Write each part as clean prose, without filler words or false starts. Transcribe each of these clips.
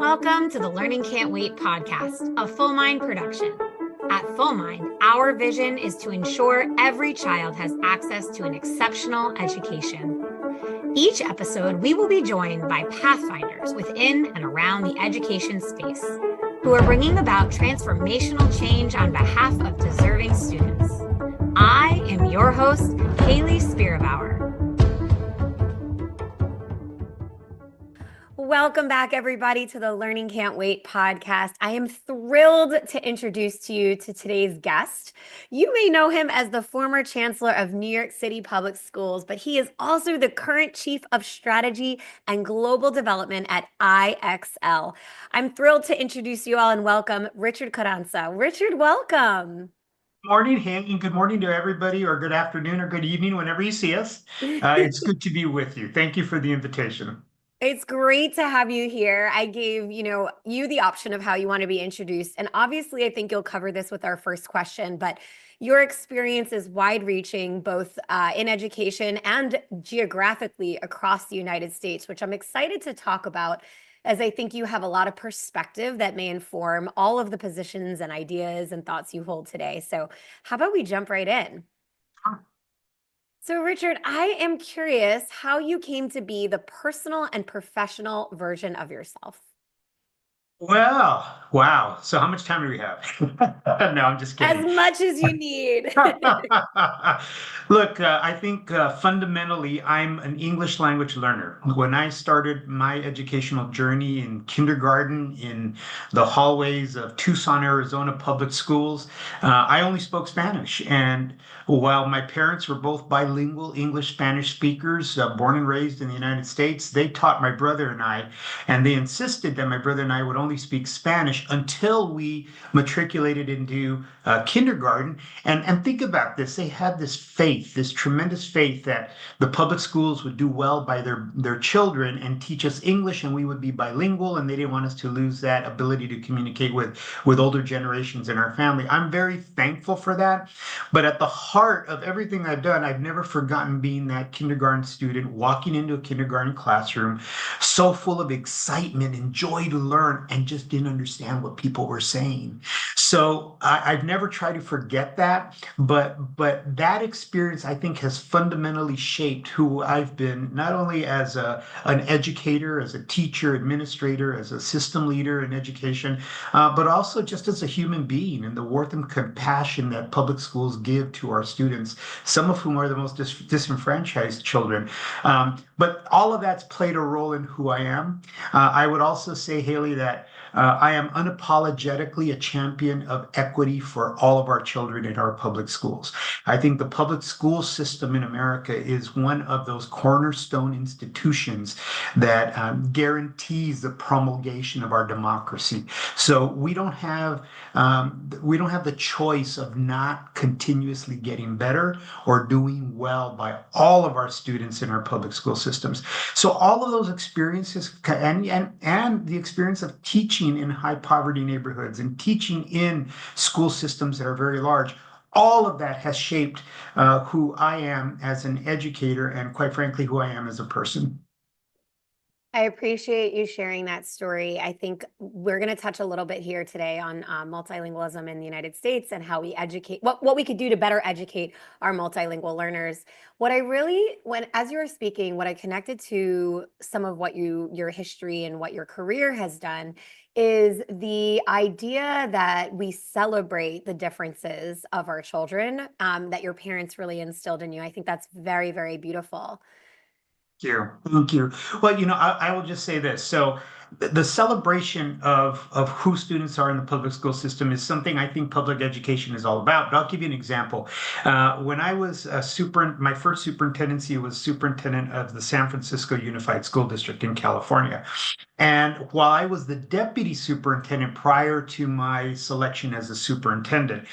Welcome to the Learning Can't Wait podcast, a Full Mind production. At Full Mind, our vision is to ensure every child has access to an exceptional education. Each episode, we will be joined by pathfinders within and around the education space who are bringing about transformational change on behalf of deserving students. I am your host, Hayley Spira-Bauer. Welcome back, everybody, to the Learning Can't Wait podcast. I am thrilled to introduce to you to today's guest. You may know him as the former chancellor of New York City Public Schools, but he is also the current chief of strategy and global development at IXL. I'm thrilled to introduce you all and welcome Richard Carranza. Richard, welcome. Morning, Hank, and good morning to everybody, or good afternoon, or good evening, whenever you see us. It's good to be with you. Thank you for the invitation. It's great to have you here. I gave, you the option of how you want to be introduced. And obviously, I think you'll cover this with our first question, but your experience is wide-reaching, both in education and geographically across the United States, which I'm excited to talk about, as I think you have a lot of perspective that may inform all of the positions and ideas and thoughts you hold today. So how about we jump right in? So, Richard, I am curious how you came to be the personal and professional version of yourself. Well, wow. So how much time do we have? No, I'm just kidding. As much as you need. Look, I think fundamentally, I'm an English language learner. When I started my educational journey in kindergarten in the hallways of Tucson, Arizona public schools, I only spoke Spanish. And while my parents were both bilingual English-Spanish speakers, born and raised in the United States, they taught my brother and I, and they insisted that my brother and I would only speak Spanish until we matriculated into kindergarten. And think about this. They had this faith, this tremendous faith that the public schools would do well by their children and teach us English, and we would be bilingual, and they didn't want us to lose that ability to communicate with older generations in our family. I'm very thankful for that. But at the heart of everything I've done, I've never forgotten being that kindergarten student walking into a kindergarten classroom so full of excitement and joy to learn, and just didn't understand what people were saying. So I've never tried to forget that, but that experience, I think, has fundamentally shaped who I've been, not only as an educator, as a teacher, administrator, as a system leader in education, but also just as a human being, and the worth and compassion that public schools give to our students, some of whom are the most disenfranchised children. But all of that's played a role in who I am. I would also say, Hayley, that I am unapologetically a champion of equity for all of our children in our public schools. I think the public school system in America is one of those cornerstone institutions that guarantees the promulgation of our democracy. So we don't have the choice of not continuously getting better or doing well by all of our students in our public school systems. So all of those experiences and the experience of teaching in high poverty neighborhoods and teaching in school systems that are very large, all of that has shaped who I am as an educator, and quite frankly, who I am as a person. I appreciate you sharing that story. I think we're going to touch a little bit here today on multilingualism in the United States and how we educate, what we could do to better educate our multilingual learners. As you were speaking, what I connected to some of what your history and what your career has done is the idea that we celebrate the differences of our children, that your parents really instilled in you. I think that's very, very beautiful. Thank you. Well, I will just say this. So the celebration of who students are in the public school system is something I think public education is all about. But I'll give you an example. When I was my first superintendency was superintendent of the San Francisco Unified School District in California. And while I was the deputy superintendent prior to my selection as a superintendent,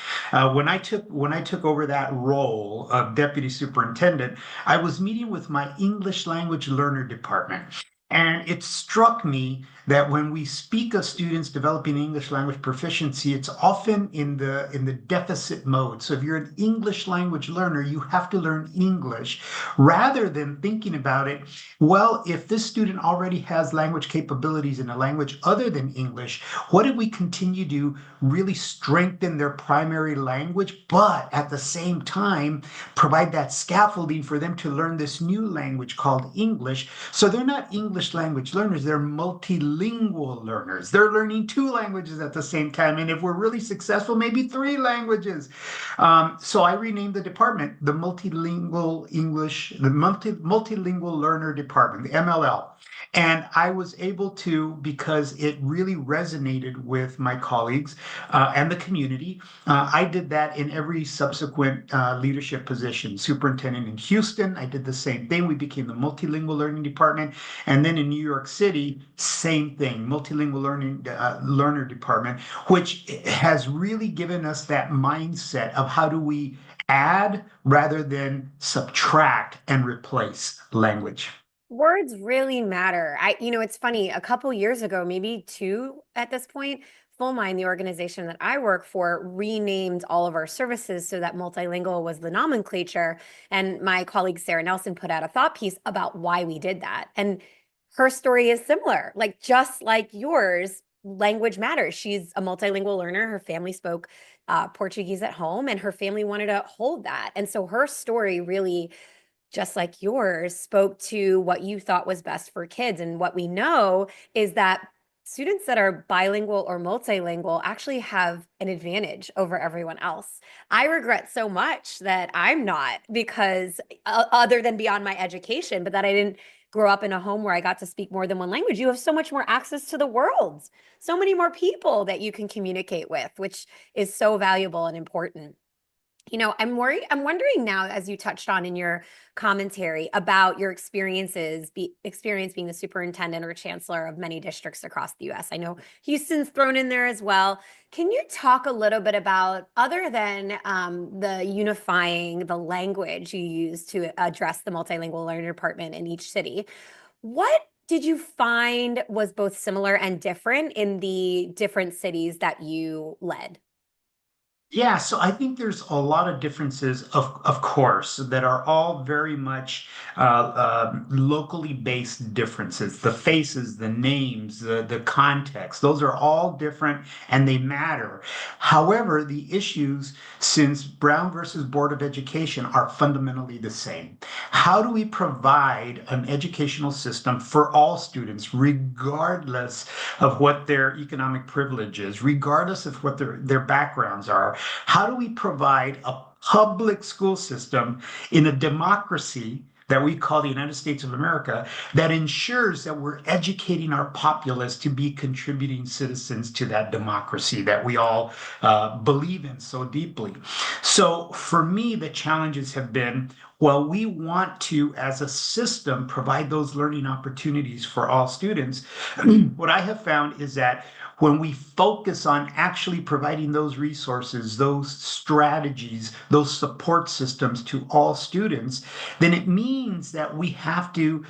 when I took over that role of deputy superintendent, I was meeting with my English language learner department. And it struck me that when we speak of students developing English language proficiency, it's often in the deficit mode. So if you're an English language learner, you have to learn English rather than thinking about it, well, if this student already has language capabilities in a language other than English, what if we continue to really strengthen their primary language, but at the same time provide that scaffolding for them to learn this new language called English? So they're not English language learners, they're multilingual learners. They're learning two languages at the same time. And if we're really successful, maybe three languages. So I renamed the department the multilingual learner department, the MLL. And I was able to, because it really resonated with my colleagues and the community. I did that in every subsequent leadership position. Superintendent in Houston, I did the same thing. We became the multilingual learning department. And then in New York City, same thing, multilingual learning learner department, which has really given us that mindset of how do we add rather than subtract and replace language. Words really matter. It's funny, a couple years ago, maybe two at this point, Full Mind, the organization that I work for, renamed all of our services so that multilingual was the nomenclature. And my colleague Sarah Nelson put out a thought piece about why we did that. And her story is similar, like just like yours, language matters. She's a multilingual learner. Her family spoke Portuguese at home, and her family wanted to hold that. And so her story really, just like yours, spoke to what you thought was best for kids. And what we know is that students that are bilingual or multilingual actually have an advantage over everyone else. I regret so much that I'm not, because other than beyond my education, but that I didn't grow up in a home where I got to speak more than one language. You have so much more access to the world, so many more people that you can communicate with, which is so valuable and important. I'm wondering now, as you touched on in your commentary about your experience being the superintendent or chancellor of many districts across the US. I know Houston's thrown in there as well. Can you talk a little bit about, other than the unifying the language you use to address the multilingual learner department in each city, what did you find was both similar and different in the different cities that you led? Yeah, so I think there's a lot of differences, of course, that are all very much locally based differences. The faces, the names, the context, those are all different and they matter. However, the issues, since Brown versus Board of Education, are fundamentally the same. How do we provide an educational system for all students, regardless of what their economic privilege is, regardless of what their backgrounds are? How do we provide a public school system in a democracy that we call the United States of America that ensures that we're educating our populace to be contributing citizens to that democracy that we all believe in so deeply? So for me, the challenges have been, well, we want to, as a system, provide those learning opportunities for all students. What I have found is that when we focus on actually providing those resources, those strategies, those support systems to all students, then it means that we have to,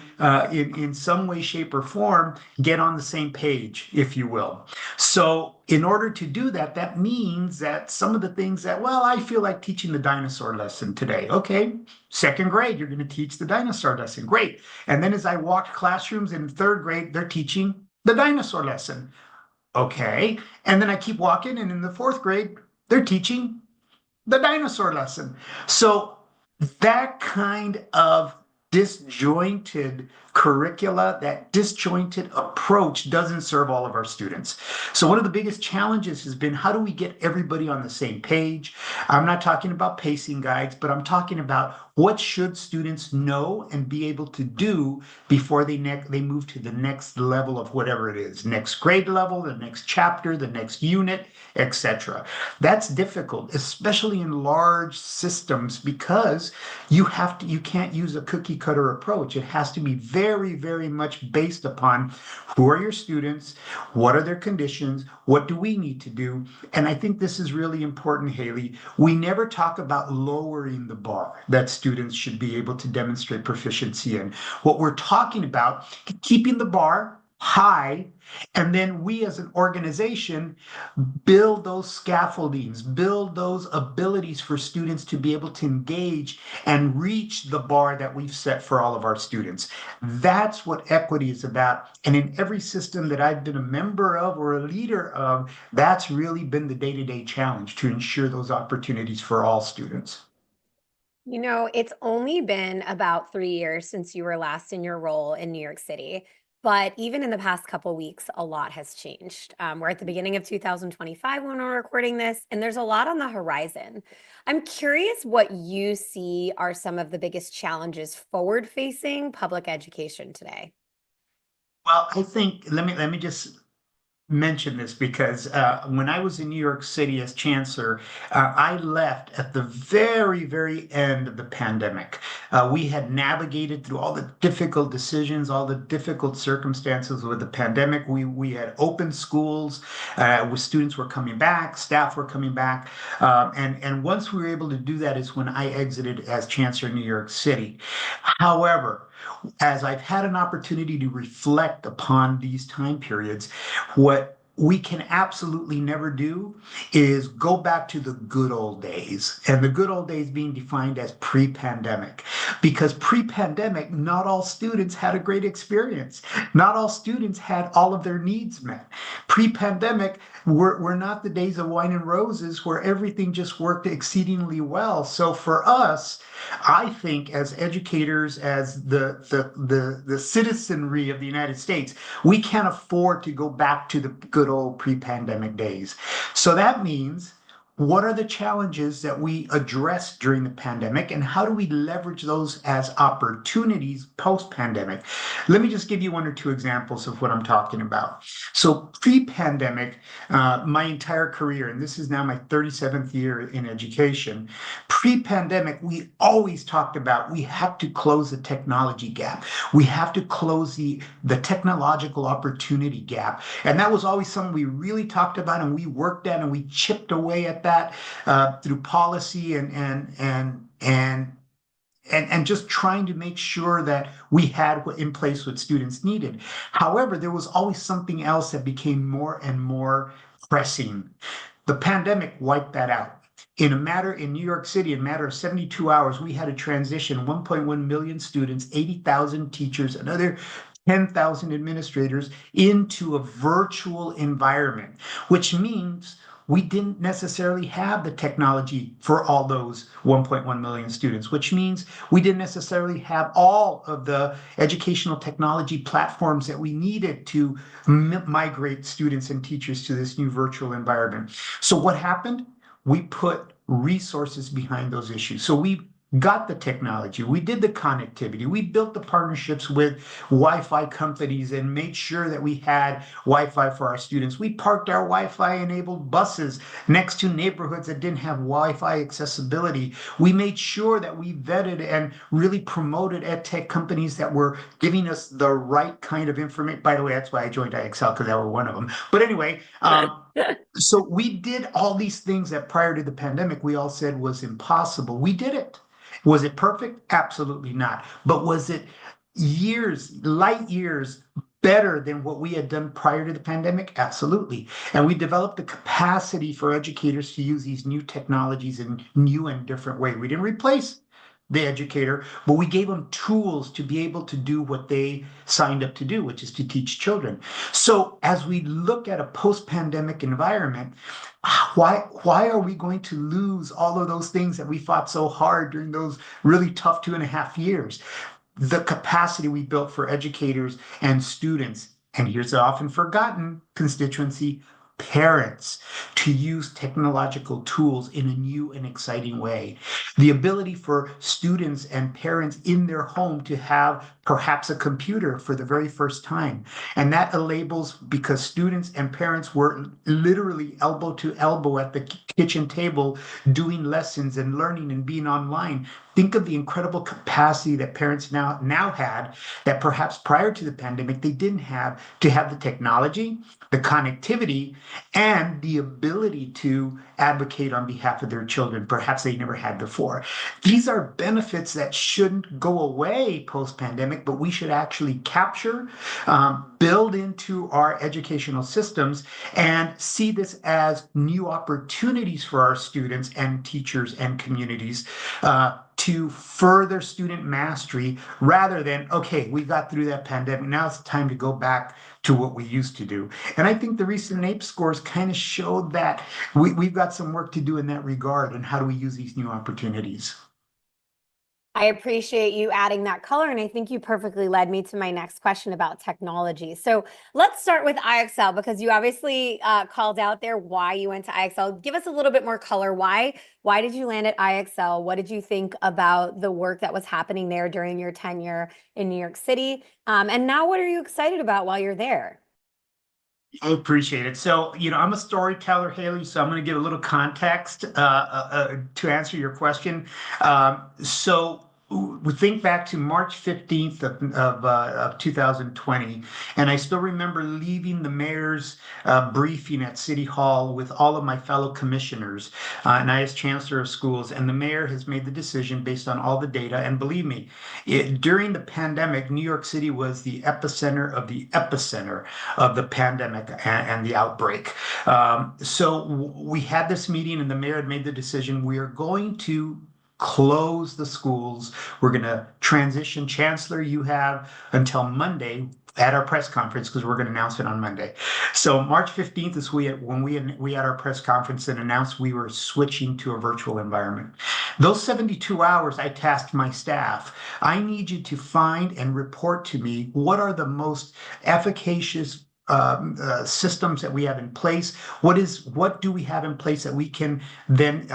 in some way, shape, or form, get on the same page, if you will. So in order to do that, that means that some of the things that, well, I feel like teaching the dinosaur lesson today. Okay, second grade, you're going to teach the dinosaur lesson. Great. And then as I walked classrooms in third grade, they're teaching the dinosaur lesson. Okay. And then I keep walking, and in the fourth grade, they're teaching the dinosaur lesson. So that kind of disjointed curricula, that disjointed approach doesn't serve all of our students. So one of the biggest challenges has been, how do we get everybody on the same page? I'm not talking about pacing guides, but I'm talking about what should students know and be able to do before they move to the next level of whatever it is, next grade level, the next chapter, the next unit, etc. That's difficult, especially in large systems, because you can't use a cookie cutter approach. It has to be very, very much based upon who are your students, what are their conditions, what do we need to do? And I think this is really important, Hayley. We never talk about lowering the bar that students should be able to demonstrate proficiency in. What we're talking about, keeping the bar high, and then we as an organization build those scaffoldings, build those abilities for students to be able to engage and reach the bar that we've set for all of our students. That's what equity is about. And in every system that I've been a member of or a leader of, that's really been the day-to-day challenge to ensure those opportunities for all students. You know, it's only been about 3 years since you were last in your role in New York City. But even in the past couple weeks, a lot has changed. We're at the beginning of 2025 when we're recording this, and there's a lot on the horizon. I'm curious what you see are some of the biggest challenges forward facing public education today. Well, I think let me just mention this because when I was in New York City as chancellor, I left at the very, very end of the pandemic. We had navigated through all the difficult decisions, all the difficult circumstances with the pandemic. We had opened schools, where students were coming back, staff were coming back, and once we were able to do that is when I exited as chancellor in New York City. However, as I've had an opportunity to reflect upon these time periods, what we can absolutely never do is go back to the good old days, and the good old days being defined as pre-pandemic. Because pre-pandemic, not all students had a great experience. Not all students had all of their needs met. Pre-pandemic were not the days of wine and roses where everything just worked exceedingly well. So for us, I think as educators, as the citizenry of the United States, we can't afford to go back to the good old pre-pandemic days. So that means, what are the challenges that we addressed during the pandemic, and how do we leverage those as opportunities post-pandemic? Let me just give you one or two examples of what I'm talking about. So pre-pandemic, my entire career, and this is now my 37th year in education, pre-pandemic, we always talked about we have to close the technology gap. We have to close the technological opportunity gap. And that was always something we really talked about, and we worked at, and we chipped away at that through policy and just trying to make sure that we had in place what students needed. However, there was always something else that became more and more pressing. The pandemic wiped that out. In New York City, in a matter of 72 hours, we had to transition 1.1 million students, 80,000 teachers, another 10,000 administrators into a virtual environment, which means we didn't necessarily have the technology for all those 1.1 million students, which means we didn't necessarily have all of the educational technology platforms that we needed to migrate students and teachers to this new virtual environment. So what happened? We put resources behind those issues. So we got the technology, we did the connectivity, we built the partnerships with Wi-Fi companies and made sure that we had Wi-Fi for our students. We parked our Wi-Fi enabled buses next to neighborhoods that didn't have Wi-Fi accessibility. We made sure that we vetted and really promoted EdTech companies that were giving us the right kind of information. By the way, that's why I joined IXL, because they were one of them. But anyway, so we did all these things that prior to the pandemic, we all said was impossible. We did it. Was it perfect? Absolutely not. But was it light years better than what we had done prior to the pandemic? Absolutely. And we developed the capacity for educators to use these new technologies in new and different ways. We didn't replace the educator, but we gave them tools to be able to do what they signed up to do, which is to teach children. So as we look at a post-pandemic environment, why are we going to lose all of those things that we fought so hard during those really tough 2.5 years? The capacity we built for educators and students, and here's the often forgotten constituency, parents, to use technological tools in a new and exciting way. The ability for students and parents in their home to have perhaps a computer for the very first time. And that enables, because students and parents were literally elbow to elbow at the kitchen table doing lessons and learning and being online. Think of the incredible capacity that parents now had that perhaps prior to the pandemic they didn't have, to have the technology, the connectivity, and the ability to advocate on behalf of their children, perhaps they never had before. These are benefits that shouldn't go away post-pandemic, but we should actually capture, build into our educational systems, and see this as new opportunities for our students and teachers and communities to further student mastery, rather than, okay, we got through that pandemic, now it's time to go back to what we used to do. And I think the recent NAEP scores kind of showed that we've got some work to do in that regard. And how do we use these new opportunities? I appreciate you adding that color, and I think you perfectly led me to my next question about technology. So let's start with IXL, because you obviously called out there why you went to IXL. Give us a little bit more color. Why did you land at IXL? What did you think about the work that was happening there during your tenure in New York City? And now what are you excited about while you're there? I appreciate it. So, I'm a storyteller, Hayley, so I'm going to give a little context to answer your question. So, we think back to March 15th of 2020, and I still remember leaving the mayor's briefing at City Hall with all of my fellow commissioners, and I as chancellor of schools, and the mayor has made the decision based on all the data. And believe me, during the pandemic, New York City was the epicenter of the pandemic and the outbreak. So we had this meeting, and the mayor had made the decision: we are going to close the schools. We're going to transition. Chancellor, you have until Monday at our press conference, because we're going to announce it on Monday. So March 15th is when we had our press conference and announced we were switching to a virtual environment. Those 72 hours, I tasked my staff: I need you to find and report to me what are the most efficacious systems that we have in place. What do we have in place that we can then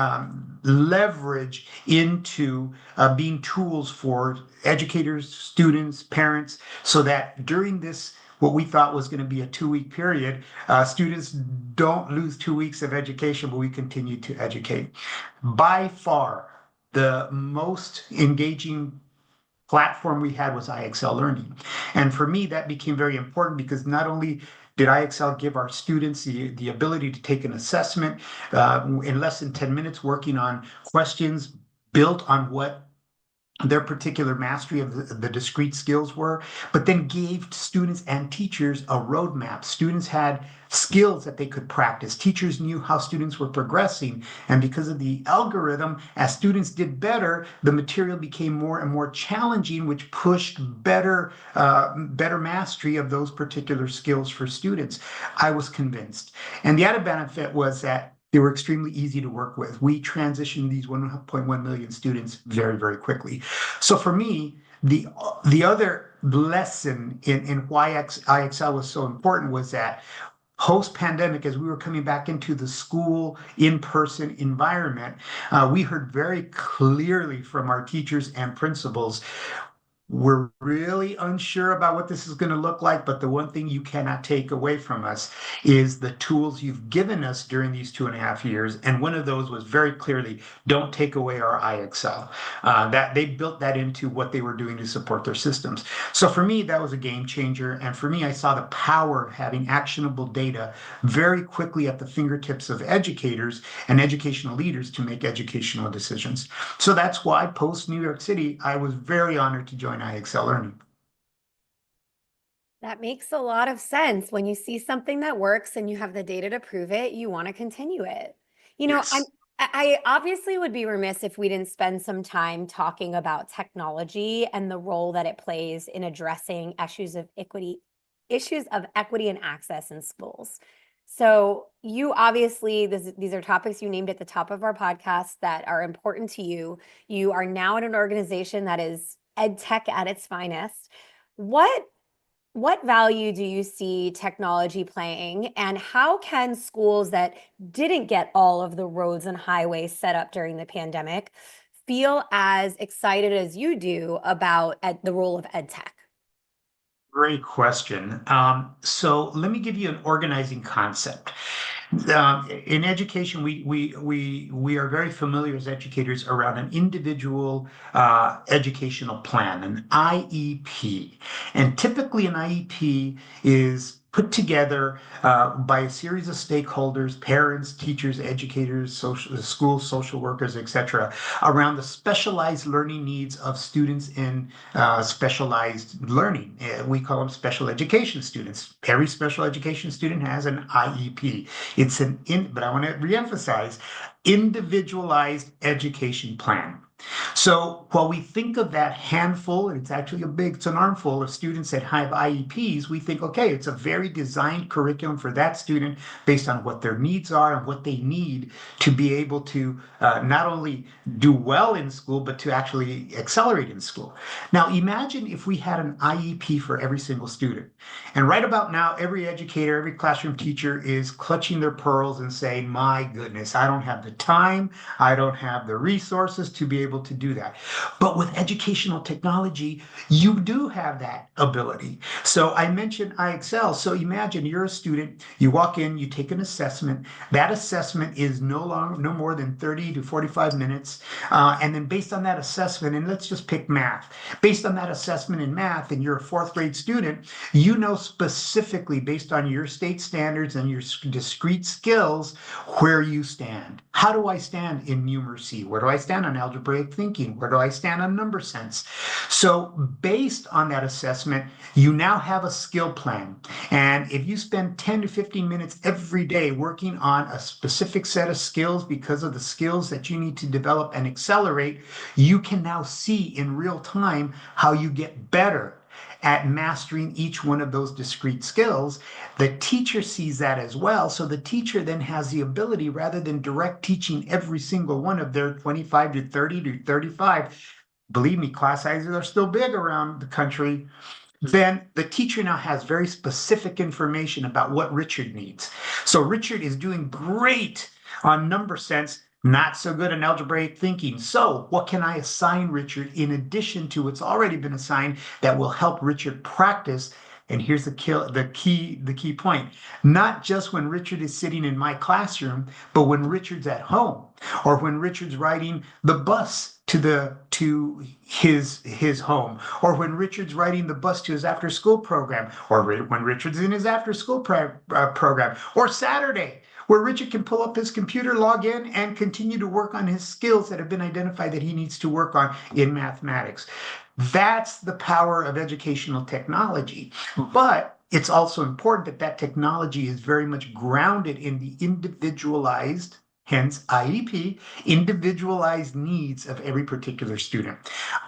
leverage into being tools for educators, students, parents, so that during this, what we thought was going to be a 2-week period, students don't lose 2 weeks of education, but we continue to educate. By far, the most engaging platform we had was IXL Learning. And for me, that became very important, because not only did IXL give our students the ability to take an assessment in less than 10 minutes, working on questions built on what their particular mastery of the discrete skills were, but then gave students and teachers a roadmap. Students had skills that they could practice. Teachers knew how students were progressing. And because of the algorithm, as students did better, the material became more and more challenging, which pushed better mastery of those particular skills for students. I was convinced. And the added benefit was that they were extremely easy to work with. We transitioned these 1.1 million students very, very quickly. So for me, the other lesson in why IXL was so important was that post-pandemic, as we were coming back into the school in-person environment, we heard very clearly from our teachers and principals: we're really unsure about what this is going to look like, but the one thing you cannot take away from us is the tools you've given us during these 2.5 years. And one of those was very clearly, don't take away our IXL. That they built that into what they were doing to support their systems. So for me, that was a game changer. And for me, I saw the power of having actionable data very quickly at the fingertips of educators and educational leaders to make educational decisions. So that's why post New York City, I was very honored to join IXL Learning. That makes a lot of sense. When you see something that works and you have the data to prove it, you want to continue it. Yes. I obviously would be remiss if we didn't spend some time talking about technology and the role that it plays in addressing issues of equity and access in schools. So you obviously, these are topics you named at the top of our podcast that are important to you. You are now in an organization that is EdTech at its finest. What value do you see technology playing, and how can schools that didn't get all of the roads and highways set up during the pandemic feel as excited as you do about the role of EdTech? Great question. So let me give you an organizing concept. In education, we are very familiar as educators around an individual educational plan, an IEP. And typically, an IEP is put together by a series of stakeholders, parents, teachers, educators, schools, social workers, etc., around the specialized learning needs of students in specialized learning. We call them special education students. Every special education student has an IEP. It's but I want to reemphasize, individualized education plan. So while we think of that handful, and it's actually it's an armful of students that have IEPs, we think, okay, it's a very designed curriculum for that student based on what their needs are and what they need to be able to not only do well in school, but to actually accelerate in school. Now, imagine if we had an IEP for every single student. And right about now, every educator, every classroom teacher is clutching their pearls and saying, my goodness, I don't have the time, I don't have the resources to be able to do that. But with educational technology, you do have that ability. So I mentioned IXL. So imagine you're a student, you walk in, you take an assessment. That assessment is no more than 30 to 45 minutes. And then based on that assessment, and let's just pick math, based on that assessment in math, and you're a fourth grade student, you know specifically based on your state standards and your discrete skills where you stand. How do I stand in numeracy? Where do I stand on algebraic thinking? Where do I stand on number sense? So based on that assessment, you now have a skill plan. And if you spend 10 to 15 minutes every day working on a specific set of skills because of the skills that you need to develop and accelerate, you can now see in real time how you get better at mastering each one of those discrete skills. The teacher sees that as well. So the teacher then has the ability, rather than direct teaching every single one of their 25 to 30 to 35, believe me, class sizes are still big around the country, then the teacher now has very specific information about what Richard needs. So Richard is doing great on number sense, not so good in algebraic thinking. So what can I assign Richard in addition to what's already been assigned that will help Richard practice? And here's the key point. Not just when Richard is sitting in my classroom, but when Richard's at home, or when Richard's riding the bus to his home, or when Richard's riding the bus to his after school program, or when Richard's in his after school program, or Saturday, where Richard can pull up his computer, log in, and continue to work on his skills that have been identified that he needs to work on in mathematics. That's the power of educational technology. But it's also important that that technology is very much grounded in the individualized, hence IEP, individualized needs of every particular student.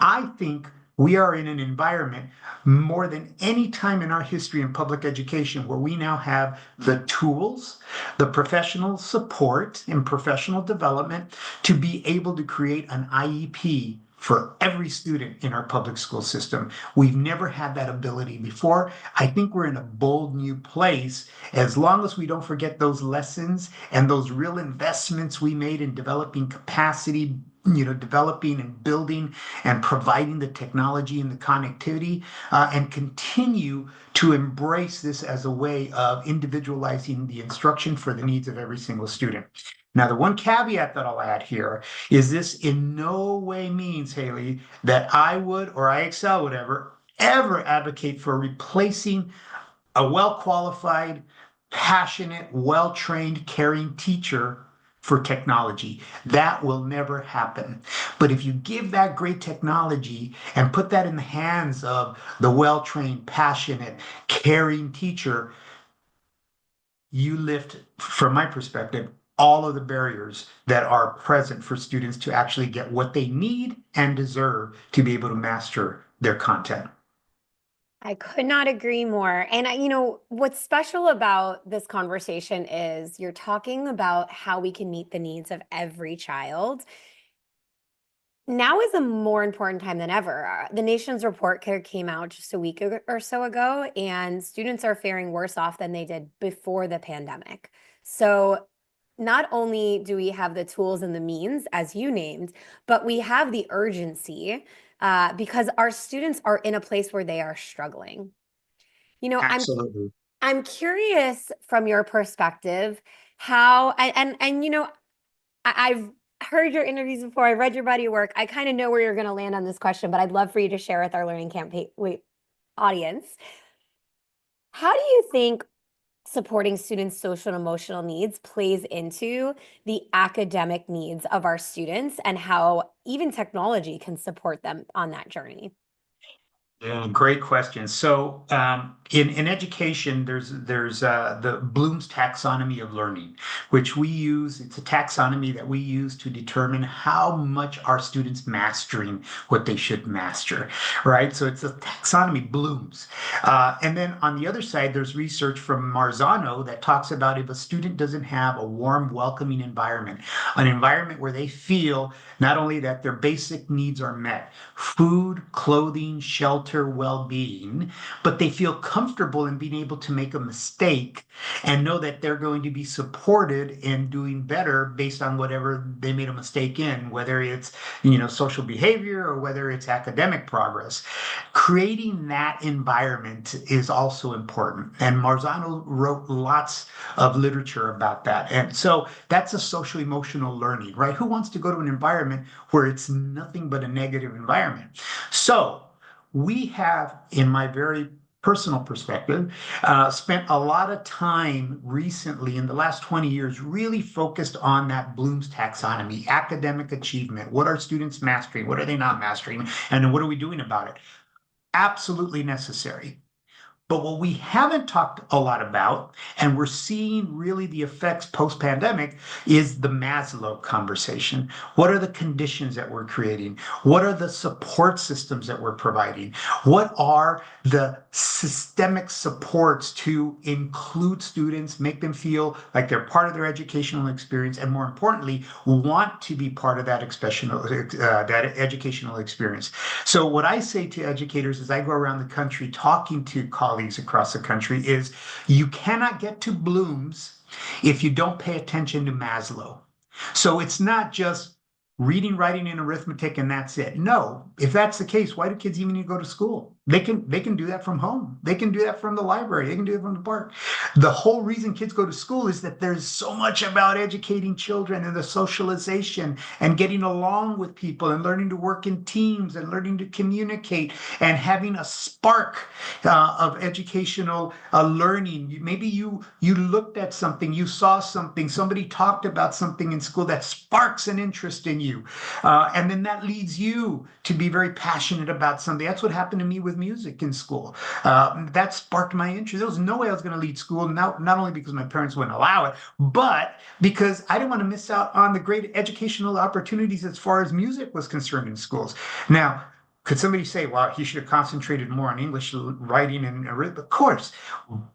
I think we are in an environment more than any time in our history in public education where we now have the tools, the professional support and professional development to be able to create an IEP for every student in our public school system. We've never had that ability before. I think we're in a bold new place as long as we don't forget those lessons and those real investments we made in developing capacity, developing and building and providing the technology and the connectivity, and continue to embrace this as a way of individualizing the instruction for the needs of every single student. Now, the one caveat that I'll add here is this in no way means, Hayley, that I would or IXL would ever advocate for replacing a well-qualified, passionate, well-trained, caring teacher for technology. That will never happen. But if you give that great technology and put that in the hands of the well-trained, passionate, caring teacher, you lift, from my perspective, all of the barriers that are present for students to actually get what they need and deserve to be able to master their content. I could not agree more. And what's special about this conversation is you're talking about how we can meet the needs of every child. Now is a more important time than ever. The nation's report card came out just a week or so ago, and students are faring worse off than they did before the pandemic. So not only do we have the tools and the means, as you named, but we have the urgency because our students are in a place where they are struggling. You know, Absolutely. I'm curious from your perspective how and I've heard your interviews before. I read your body of work. I kind of know where you're going to land on this question, but I'd love for you to share with our learning campaign audience. How do you think supporting students' social and emotional needs plays into the academic needs of our students and how even technology can support them on that journey? Yeah, great question. So, in education, there's the Bloom's taxonomy of learning, which we use. It's a taxonomy that we use to determine how much our students mastering what they should master, right? So it's a taxonomy, Bloom's. And then on the other side, there's research from Marzano that talks about if a student doesn't have a warm, welcoming environment, an environment where they feel not only that their basic needs are met, food, clothing, shelter, well-being, but they feel comfortable in being able to make a mistake and know that they're going to be supported in doing better based on whatever they made a mistake in, whether it's, social behavior or whether it's academic progress. Creating that environment is also important. And Marzano wrote lots of literature about that. And so that's a social emotional learning, right? Who wants to go to an environment where it's nothing but a negative environment? So we have, in my very personal perspective, spent a lot of time recently in the last 20 years really focused on that Bloom's taxonomy, academic achievement. What are students mastering? What are they not mastering? And then what are we doing about it? Absolutely necessary. But what we haven't talked a lot about, and we're seeing really the effects post-pandemic, is the Maslow conversation. What are the conditions that we're creating? What are the support systems that we're providing? What are the systemic supports to include students, make them feel like they're part of their educational experience, and more importantly, want to be part of that that educational experience? So what I say to educators as I go around the country talking to colleagues across the country is you cannot get to Bloom's if you don't pay attention to Maslow. So it's not just reading, writing, and arithmetic, and that's it. No, if that's the case, why do kids even need to go to school? They can do that from home. They can do that from the library. They can do it from the park. The whole reason kids go to school is that there's so much about educating children and the socialization and getting along with people and learning to work in teams and learning to communicate and having a spark of educational learning. Maybe you looked at something, you saw something, somebody talked about something in school that sparks an interest in you, and then that leads you to be very passionate about something. That's what happened to me with music in school. That sparked my interest. There was no way I was going to lead school, not only because my parents wouldn't allow it, but because I didn't want to miss out on the great educational opportunities as far as music was concerned in schools. Now, could somebody say, well, he should have concentrated more on English writing and arithmetic? Of course.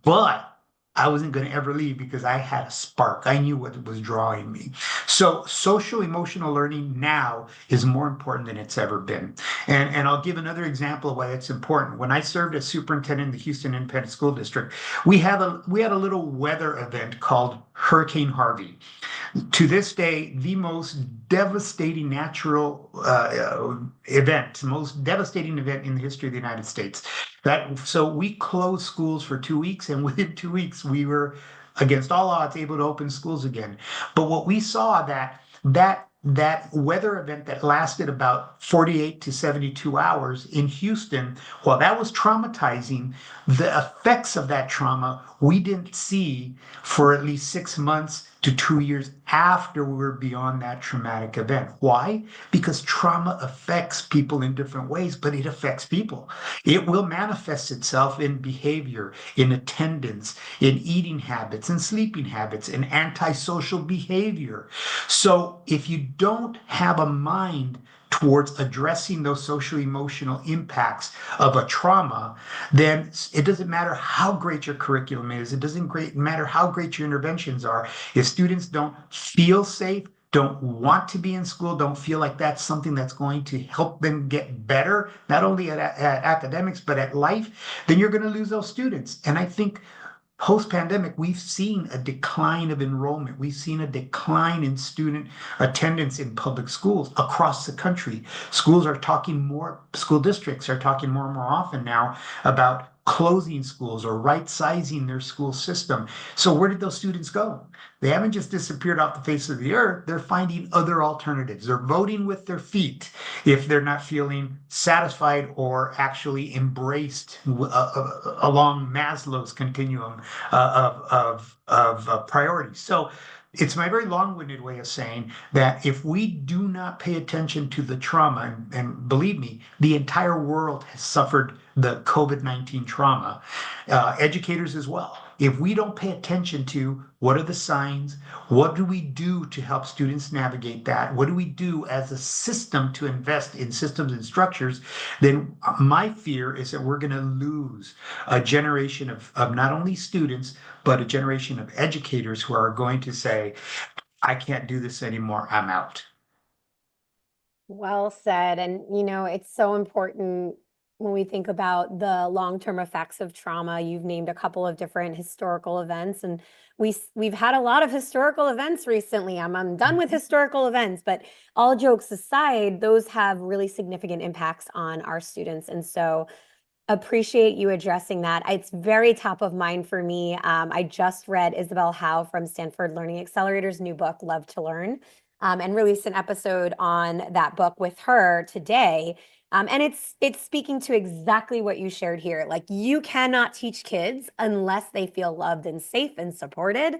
But I wasn't going to ever leave because I had a spark. I knew what was drawing me. So social emotional learning now is more important than it's ever been. And I'll give another example of why it's important. When I served as superintendent in the Houston Independent School District, we had a little weather event called Hurricane Harvey. To this day, the most devastating natural event, most devastating event in the history of the United States. So we closed schools for 2 weeks, and within 2 weeks, we were, against all odds, able to open schools again. But what we saw that weather event that lasted about 48 to 72 hours in Houston, while that was traumatizing, the effects of that trauma we didn't see for at least 6 months to 2 years after we were beyond that traumatic event. Why? Because trauma affects people in different ways, but it affects people. It will manifest itself in behavior, in attendance, in eating habits, and sleeping habits, in antisocial behavior. So if you don't have a mind towards addressing those social emotional impacts of a trauma, then it doesn't matter how great your curriculum is. It doesn't matter how great your interventions are. If students don't feel safe, don't want to be in school, don't feel like that's something that's going to help them get better, not only at academics, but at life, then you're going to lose those students. And I think post-pandemic, we've seen a decline of enrollment. We've seen a decline in student attendance in public schools across the country. School districts are talking more and more often now about closing schools or right-sizing their school system. So where did those students go? They haven't just disappeared off the face of the earth. They're finding other alternatives. They're voting with their feet if they're not feeling satisfied or actually embraced along Maslow's continuum of priorities. So it's my very long-winded way of saying that if we do not pay attention to the trauma, and believe me, the entire world has suffered the COVID-19 trauma, educators as well. If we don't pay attention to what are the signs, what do we do to help students navigate that, what do we do as a system to invest in systems and structures, then my fear is that we're going to lose a generation of not only students, but a generation of educators who are going to say, I can't do this anymore, I'm out. Well said. And, it's so important when we think about the long-term effects of trauma. You've named a couple of different historical events, and we've had a lot of historical events recently. I'm done with historical events, but all jokes aside, those have really significant impacts on our students. And so appreciate you addressing that. It's very top of mind for me. I just read Isabel Howe from Stanford Learning Accelerator's new book, Love to Learn, and released an episode on that book with her today. And it's speaking to exactly what you shared here. Like, you cannot teach kids unless they feel loved and safe and supported.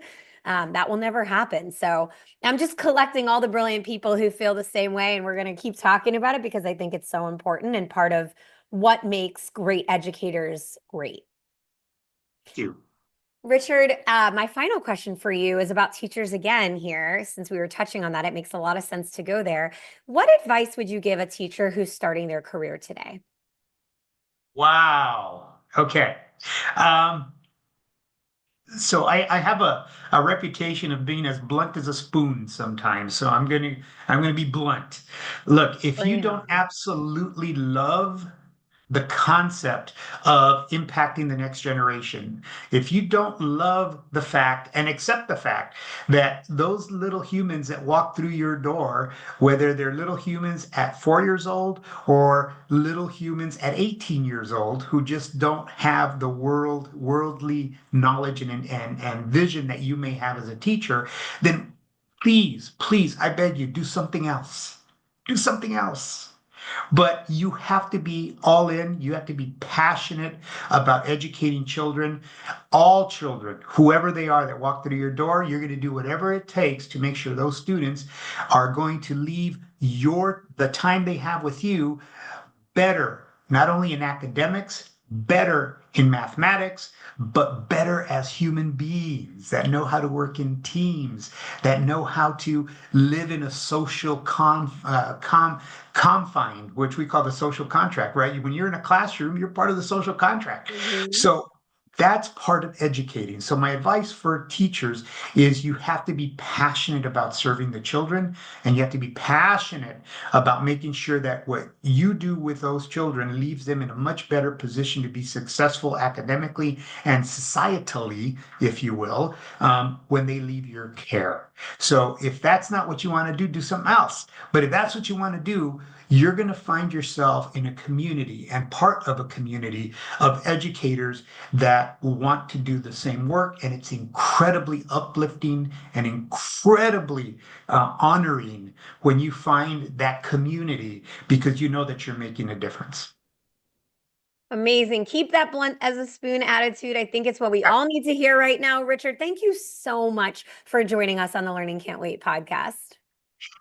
That will never happen. So I'm just collecting all the brilliant people who feel the same way, and we're going to keep talking about it because I think it's so important and part of what makes great educators great. Thank you. Richard, my final question for you is about teachers again here. Since we were touching on that, it makes a lot of sense to go there. What advice would you give a teacher who's starting their career today? Wow. Okay. So I have a reputation of being as blunt as a spoon sometimes. So I'm gonna be blunt. Look, if you don't absolutely love the concept of impacting the next generation, if you don't love the fact and accept the fact that those little humans that walk through your door, whether they're little humans at 4 years old or little humans at 18 years old who just don't have the worldly knowledge and vision that you may have as a teacher, then please, I beg you, do something else. Do something else. But you have to be all in. You have to be passionate about educating children, all children, whoever they are that walk through your door. You're going to do whatever it takes to make sure those students are going to leave the time they have with you better, not only in academics, better in mathematics, but better as human beings that know how to work in teams, that know how to live in a social confine, which we call the social contract, right? When you're in a classroom, you're part of the social contract. Mm-hmm. So that's part of educating. So my advice for teachers is you have to be passionate about serving the children, and you have to be passionate about making sure that what you do with those children leaves them in a much better position to be successful academically and societally, if you will, when they leave your care. So if that's not what you want to do, do something else. But if that's what you want to do, you're going to find yourself in a community and part of a community of educators that want to do the same work. And it's incredibly uplifting and incredibly honoring when you find that community, because you know that you're making a difference. Amazing. Keep that blunt as a spoon attitude. I think it's what we all need to hear right now. Richard, thank you so much for joining us on the Learning Can't Wait podcast.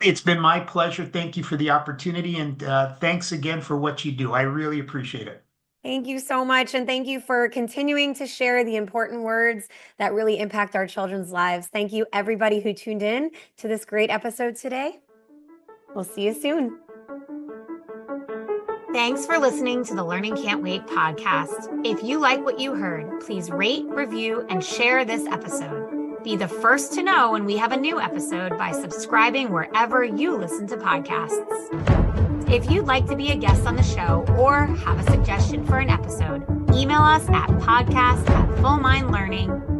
It's been my pleasure. Thank you for the opportunity. And thanks again for what you do. I really appreciate it. Thank you so much. And thank you for continuing to share the important words that really impact our children's lives. Thank you, everybody who tuned in to this great episode today. We'll see you soon. Thanks for listening to the Learning Can't Wait podcast. If you like what you heard, please rate, review, and share this episode. Be the first to know when we have a new episode by subscribing wherever you listen to podcasts. If you'd like to be a guest on the show or have a suggestion for an episode, email us at podcast@fullmindlearning.com.